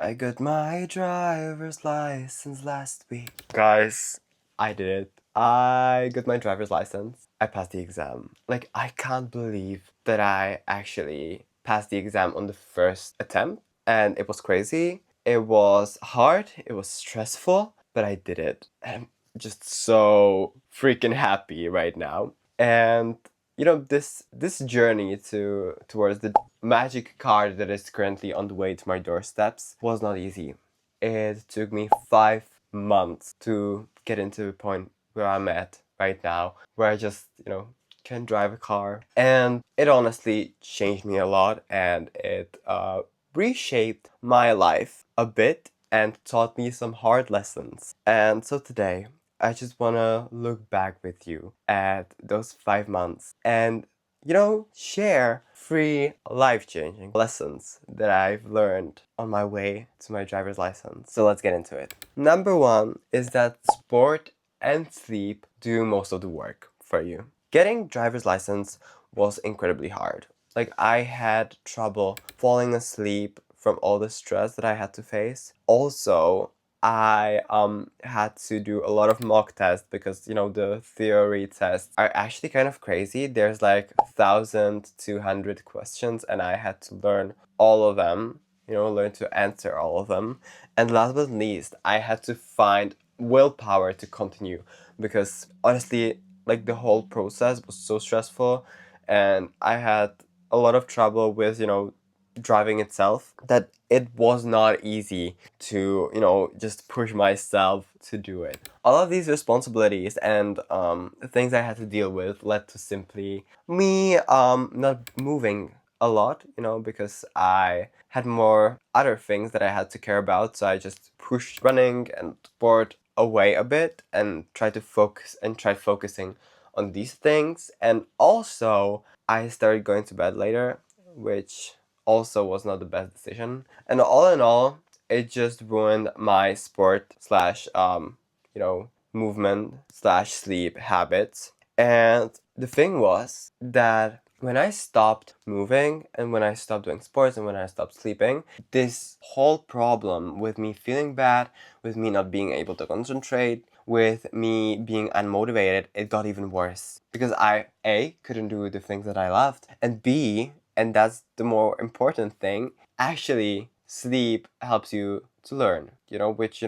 I got my driver's license last week. Guys, I did it. I got my driver's license. I passed the exam. Like, I can't believe that I actually passed the exam on the first attempt. And it was crazy. It was hard. It was stressful. But I did it. And I'm just so freaking happy right now. And this journey towards the magic car that is currently on the way to my doorsteps was not easy. It took me 5 months to get into the point where I'm at right now, where I just, can drive a car. And it honestly changed me a lot, and it reshaped my life a bit and taught me some hard lessons. And so today, I just want to look back with you at those 5 months and, share 3 life-changing lessons that I've learned on my way to my driver's license. So let's get into it. Number 1 is that sport and sleep do most of the work for you. Getting driver's license was incredibly hard. Like, I had trouble falling asleep from all the stress that I had to face. Also, I had to do a lot of mock tests because the theory tests are actually kind of crazy. There's like 1,200 questions and I had to learn all of them, learn to answer all of them. And last but not least, I had to find willpower to continue because honestly, like, the whole process was so stressful and I had a lot of trouble with, driving itself, that it was not easy to, just push myself to do it. All of these responsibilities and things I had to deal with led to simply me not moving a lot, because I had more other things that I had to care about. So I just pushed running and sport away a bit and tried focusing on these things. And also, I started going to bed later, which also was not the best decision. And all in all, it just ruined my sport slash movement slash sleep habits. And the thing was that when I stopped moving and when I stopped doing sports and when I stopped sleeping, this whole problem with me feeling bad, with me not being able to concentrate, with me being unmotivated, it got even worse. Because I, A, couldn't do the things that I loved, and B, and that's the more important thing, actually, sleep helps you to learn, which,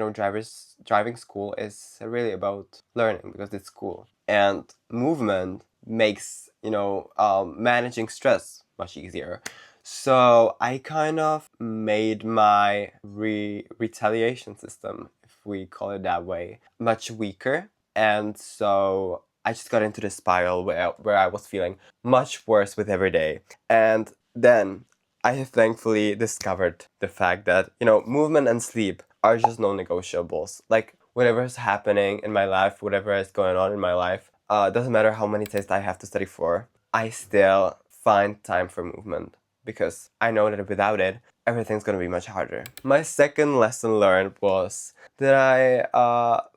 driving school is really about learning because it's cool. And movement makes, managing stress much easier. So I kind of made my retaliation system, if we call it that way, much weaker. And so I just got into this spiral where I was feeling much worse with every day. And then I have thankfully discovered the fact that, movement and sleep are just non-negotiables. Like, whatever is happening in my life, whatever is going on in my life, doesn't matter how many tests I have to study for, I still find time for movement because I know that without it, everything's gonna be much harder. My second lesson learned was that I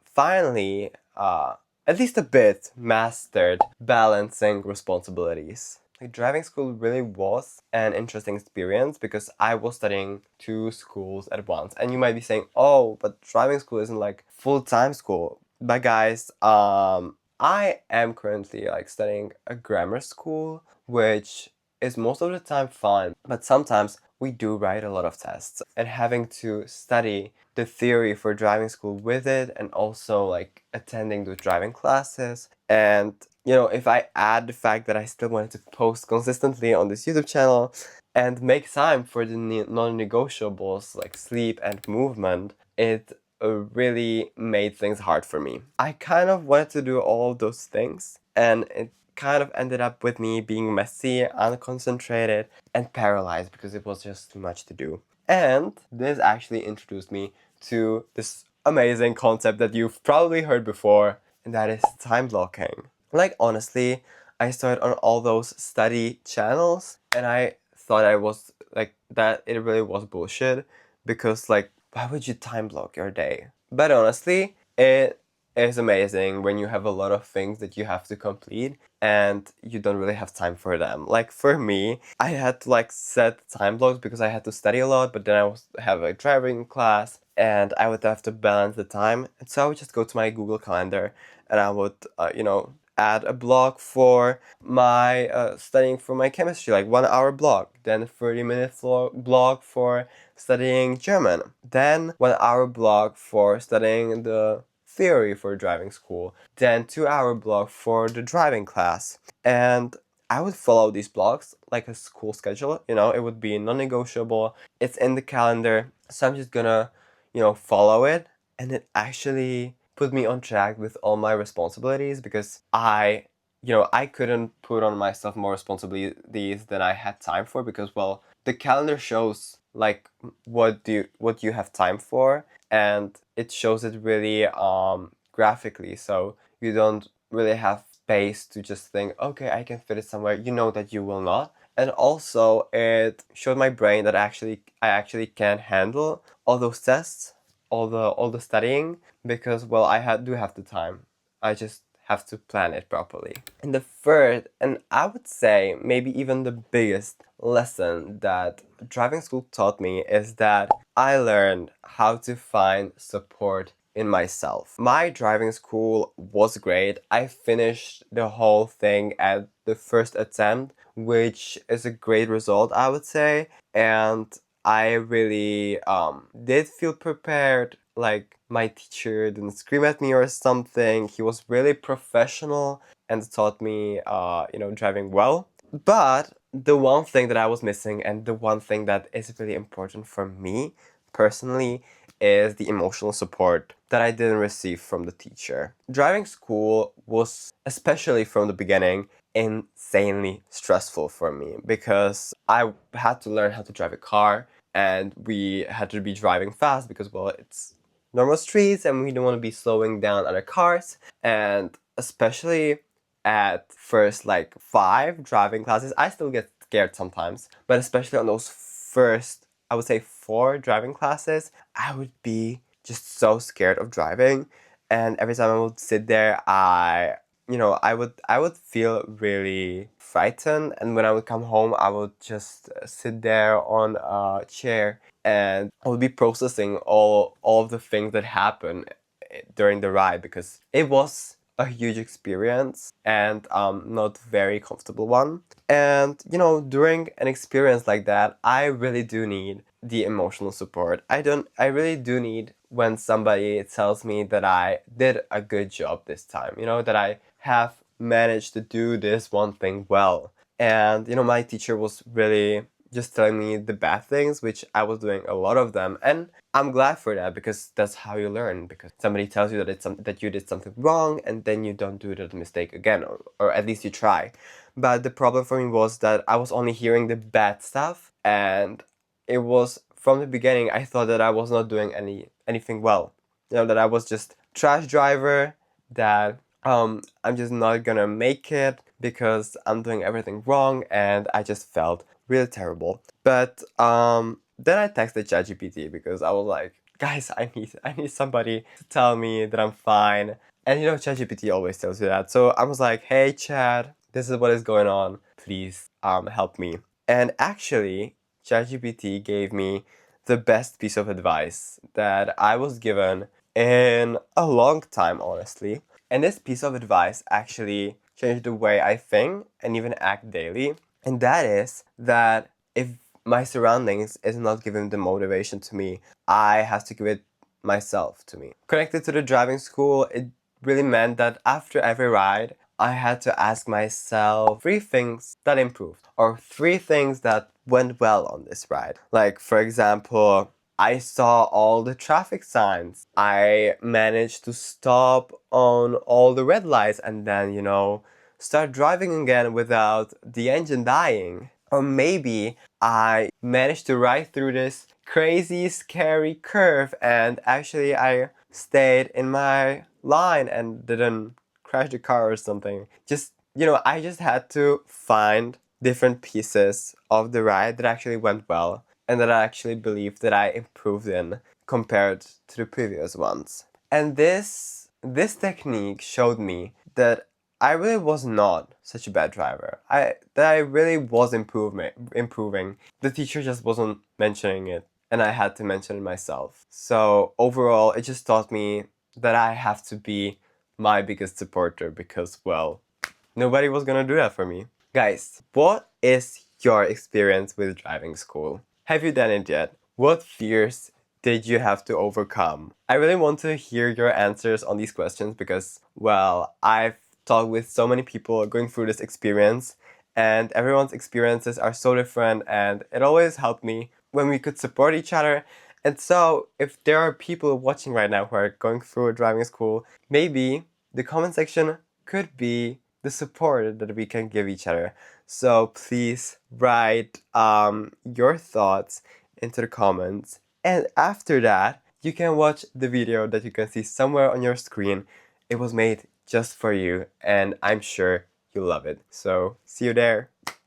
finally, at least a bit, mastered balancing responsibilities. Like, driving school really was an interesting experience because I was studying 2 schools at once. And you might be saying, oh, but driving school isn't like full-time school. But guys, I am currently like studying a grammar school, which is most of the time fun, but sometimes we do write a lot of tests, and having to study the theory for driving school with it and also like attending the driving classes. And if I add the fact that I still wanted to post consistently on this YouTube channel and make time for the non-negotiables like sleep and movement, it really made things hard for me. I kind of wanted to do all of those things, and it kind of ended up with me being messy, unconcentrated, and paralyzed because it was just too much to do. And this actually introduced me to this amazing concept that you've probably heard before, and that is time blocking. Like, honestly, I started on all those study channels, and I thought I was like that it really was bullshit because, like, why would you time block your day? But honestly, it is amazing when you have a lot of things that you have to complete and you don't really have time for them. Like for me, I had to like set time blocks because I had to study a lot, but then I was have a driving class and I would have to balance the time. And so I would just go to my Google Calendar and I would, add a block for my studying for my chemistry, like 1 hour block, then 30-minute block for studying German, then 1 hour block for studying the theory for driving school, then 2 hour block for the driving class. And I would follow these blocks like a school schedule, it would be non-negotiable. It's in the calendar. So I'm just gonna, follow it. And it actually put me on track with all my responsibilities because I couldn't put on myself more responsibilities than I had time for because, well, the calendar shows like what you have time for, and it shows it really graphically, so you don't really have space to just think, okay, I can fit it somewhere. You know that you will not. And also it showed my brain that I actually can handle all those tests, all the studying, because, well, do have the time. I just have to plan it properly. And the third, and I would say maybe even the biggest lesson that driving school taught me is that I learned how to find support in myself. My driving school was great. I finished the whole thing at the first attempt, which is a great result, I would say. And I really did feel prepared. Like, my teacher didn't scream at me or something. He was really professional and taught me, driving well. But the one thing that I was missing, and the one thing that is really important for me personally, is the emotional support that I didn't receive from the teacher. Driving school was, especially from the beginning, insanely stressful for me because I had to learn how to drive a car, and we had to be driving fast because, well, it's normal streets and we don't want to be slowing down other cars. And especially at first, like, 5 driving classes, I still get scared sometimes, but especially on those first, I would say, 4 driving classes, I would be just so scared of driving. And every time I would sit there, I would feel really frightened. And when I would come home, I would just sit there on a chair and I would be processing all of the things that happened during the ride, because it was a huge experience and not very comfortable one. And during an experience like that, I really do need the emotional support. I really do need when somebody tells me that I did a good job this time, that I have managed to do this one thing well. And my teacher was really just telling me the bad things, which I was doing a lot of them, and I'm glad for that, because that's how you learn. Because somebody tells you that you did something wrong, and then you don't do that mistake again, or at least you try. But the problem for me was that I was only hearing the bad stuff, and it was from the beginning I thought that I was not doing anything well. That I was just trash driver, that I'm just not gonna make it because I'm doing everything wrong, and I just felt really terrible. But then I texted ChatGPT because I was like, guys, I need somebody to tell me that I'm fine. And ChatGPT always tells you that. So I was like, hey Chat, this is what is going on. Please help me. And actually, ChatGPT gave me the best piece of advice that I was given in a long time, honestly. And this piece of advice actually changed the way I think and even act daily. And that is that if my surroundings is not giving the motivation to me, I have to give it myself to me. Connected to the driving school, it really meant that after every ride, I had to ask myself 3 things that improved, or 3 things that went well on this ride. Like, for example, I saw all the traffic signs. I managed to stop on all the red lights and then, start driving again without the engine dying. Or maybe I managed to ride through this crazy, scary curve and actually I stayed in my line and didn't crash the car or something. Just, I just had to find different pieces of the ride that actually went well and that I actually believe that I improved in compared to the previous ones. And this this technique showed me that I really was not such a bad driver. I really was improving. The teacher just wasn't mentioning it, and I had to mention it myself. So overall, it just taught me that I have to be my biggest supporter because, well, nobody was gonna do that for me. Guys, what is your experience with driving school? Have you done it yet? What fears did you have to overcome? I really want to hear your answers on these questions because, well, I've talked with so many people going through this experience, and everyone's experiences are so different, and it always helped me when we could support each other. And so, if there are people watching right now who are going through driving school, maybe the comment section could be the support that we can give each other. So please write your thoughts into the comments, and after that you can watch the video that you can see somewhere on your screen. It was made just for you, and I'm sure you'll love it. So see you there.